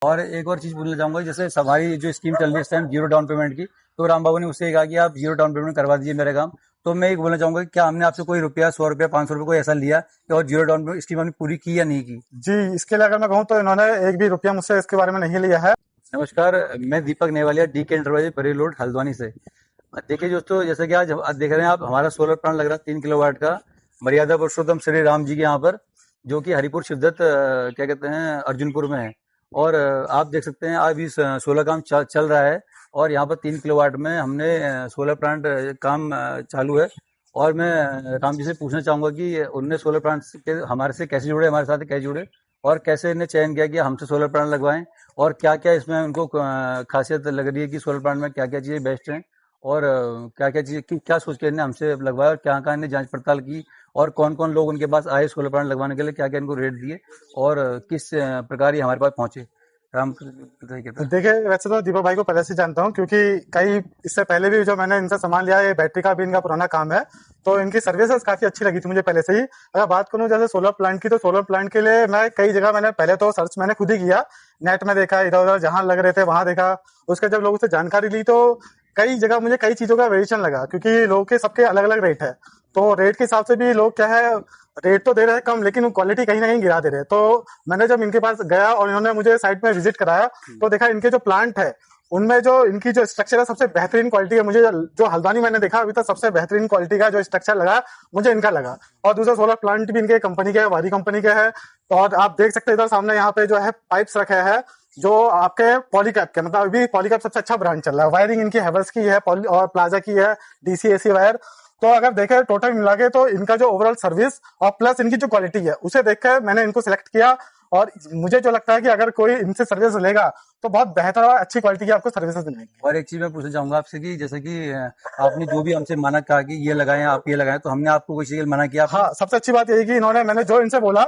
और एक और चीज बोलना चाहूंगा, जैसे हमारी जो स्कीम चल रही है इस टाइम जीरो डाउन पेमेंट की, तो राम बाबू ने उससे कहा कि आप जीरो डाउन पेमेंट करवा दीजिए मेरे काम। तो मैं एक बोलना चाहूंगा कि क्या हमने आपसे कोई रुपया, 100 रुपया, 500 रुपये कोई ऐसा लिया कि और जीरो डाउन पेमेंट स्कीम हमने पूरी की या नहीं की? जी, इसके लिए अगर मैं कहूँ तो इन्होंने एक भी रुपया मुझसे इसके बारे में नहीं लिया है। नमस्कार, मैं दीपक नेवालिया, DK enterprises Bareilly road Haldwani से। देखिए दोस्तों, जैसे कि आज देख रहे हैं आप, हमारा सोलर प्लांट लग रहा है 3 किलोवाट का, मर्यादा पुरुषोत्तम श्री राम जी के यहाँ पर, जो कि हरिपुर शिवदत्त क्या कहते हैं अर्जुनपुर में है। और आप देख सकते हैं अभी सोलर काम चल रहा है, और यहाँ पर 3 किलोवाट में हमने सोलर प्लांट काम चालू है। और मैं राम जी से पूछना चाहूंगा कि उनने सोलर प्लांट के हमारे से कैसे जुड़े, हमारे साथ कैसे जुड़े, और कैसे इन्हें चयन किया कि हमसे सोलर प्लांट लगवाएं, और क्या क्या इसमें उनको खासियत लग रही है कि सोलर प्लांट में क्या क्या चीज़ें बेस्ट हैं, और क्या क्या चीज़ें क्या सोच के इन्हें हमसे लगवाया, और क्या कहाँ इन्हें जांच पड़ताल की, और कौन कौन लोग उनके पास आए सोलर प्लांट लगवाने के लिए, क्या क्या इनको रेट दिए, और किस प्रकार ये हमारे पास पहुंचे। राम देखिए, वैसे तो दीपक भाई को पहले से जानता हूँ, क्योंकि कई इससे पहले भी जो मैंने इनसे सामान लिया है, ये बैटरी का भी इनका पुराना काम है, तो इनकी सर्विसेज काफी अच्छी लगी थी मुझे पहले से ही। अगर बात करूँ जैसे सोलर प्लांट की, तो सोलर प्लांट के लिए मैं कई जगह मैंने पहले तो सर्च मैंने खुद ही किया, नेट में देखा, इधर उधर जहां लग रहे थे वहां देखा। उसके जब लोगों से जानकारी ली तो कई जगह मुझे कई चीजों का वेरिएशन लगा, क्योंकि लोगों के सबके अलग अलग रेट है। तो रेट के हिसाब से भी लोग क्या है, रेट तो दे रहे हैं कम, लेकिन क्वालिटी कहीं ना कहीं गिरा दे रहे हैं। तो मैंने जब इनके पास गया और इन्होंने मुझे साइट में विजिट कराया, तो देखा इनके जो प्लांट है उनमें जो इनकी जो स्ट्रक्चर है सबसे बेहतरीन क्वालिटी है। मुझे जो हल्द्वानी मैंने देखा अभी तक सबसे बेहतरीन क्वालिटी का जो स्ट्रक्चर लगा मुझे इनका लगा। और दूसरा सोलर प्लांट भी इनके कंपनी के है, वारी कंपनी के है। और आप देख सकते हैं इधर सामने यहाँ पे जो है पाइप्स रखे हैं, जो आपके पॉलीकैप के, मतलब अभी पॉलीकैप सबसे अच्छा ब्रांड चल रहा है। वायरिंग इनकी हैवेल्स की है और प्लाजा की है, DC AC वायर। तो अगर देखें टोटल मिला के, तो इनका जो ओवरऑल सर्विस और प्लस इनकी जो क्वालिटी है उसे देखकर मैंने इनको सिलेक्ट किया। और मुझे जो लगता है कि अगर कोई इनसे सर्विस लेगा तो बहुत बेहतर और अच्छी क्वालिटी की आपको सर्विसेज मिलेंगी। और एक चीज मैं पूछना चाहूंगा आपसे कि जैसे कि आपने जो भी हमसे माना कहा कि ये लगाएं, आप ये लगाएं, तो हमने आपको कोई चीज मना किया? हाँ, सबसे अच्छी बात यही कि इन्होंने, मैंने जो इनसे बोला,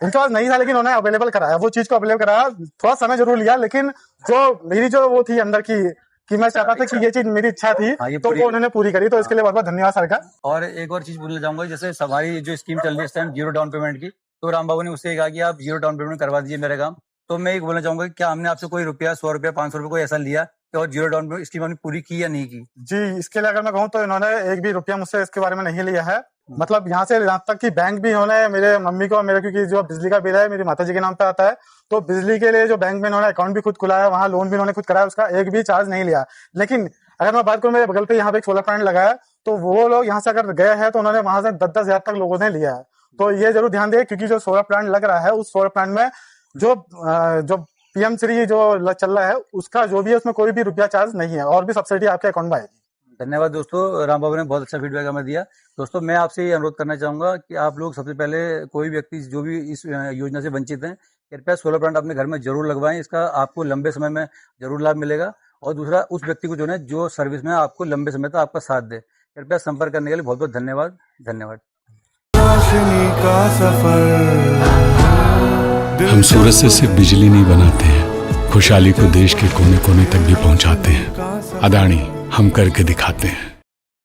इनके पास नहीं था लेकिन उन्होंने अवेलेबल कराया, वो चीज को अवेलेबल कराया। थोड़ा समय जरूर लिया, लेकिन जो मेरी जो वो थी अंदर की कि मैं चाहता था कि ये चीज मेरी इच्छा थी, तो वो उन्होंने पूरी करी। तो इसके लिए बहुत बहुत धन्यवाद सर का। और एक और चीज बोलना चाहूंगा, जैसे हमारी जो स्कीम चल रही है इस टाइम जीरो डाउन पेमेंट की, तो राम बाबू ने उससे कहा कि आप जीरो डाउन पेमेंट करवा दीजिए मेरे काम। तो मैं एक बोलना चाहूंगा कि क्या हमने आपसे कोई रुपया, 100 रुपया, 500 रुपये कोई ऐसा लिया कि और जीरो डाउन पेमेंट स्कीम हमने पूरी की या नहीं की? जी, इसके लिए अगर मैं कहूँ तो इन्होंने एक भी रुपया मुझसे इसके बारे में नहीं लिया है। मतलब यहाँ से यहाँ तक कि बैंक भी इन्होंने मेरे मम्मी को, मेरे, क्योंकि जो बिजली का बिल है मेरी माता जी के नाम पे आता है, तो बिजली के लिए जो बैंक में इन्होंने अकाउंट भी खुद खुलाया, वहाँ लोन भी इन्होंने खुद कराया, उसका एक भी चार्ज नहीं लिया। लेकिन अगर मैं बात करूँ, मेरे बगल पे यहाँ पे एक सोलर प्लांट लगाया, तो वो लोग यहाँ से अगर गए हैं तो उन्होंने वहां से 10-10 हजार तक लोगों ने लिया है। तो ये जरूर ध्यान दें, क्योंकि जो सोलर प्लांट लग रहा है उस सोलर प्लांट में जो PM श्री जो चल रहा है उसका जो भी है, उसमें कोई भी रुपया चार्ज नहीं है, और भी सब्सिडी आपके अकाउंट में आएगी। धन्यवाद दोस्तों, राम बाबू ने बहुत अच्छा फीडबैक हमें दिया। दोस्तों, मैं आपसे ये अनुरोध करना चाहूंगा कि आप लोग सबसे पहले, कोई व्यक्ति जो भी इस योजना से वंचित हैं, कृपया सोलर प्लांट अपने घर में जरूर लगवाएं। इसका आपको लंबे समय में जरूर लाभ मिलेगा। और दूसरा, उस व्यक्ति को जो है जो सर्विस में आपको लंबे समय तक आपका साथ दे। कृपया संपर्क करने के लिए बहुत बहुत धन्यवाद। धन्यवाद। हम सूरज से सिर्फ बिजली नहीं बनाते हैं, खुशहाली को देश के कोने कोने तक भी पहुंचाते हैं। अडानी, हम करके दिखाते हैं।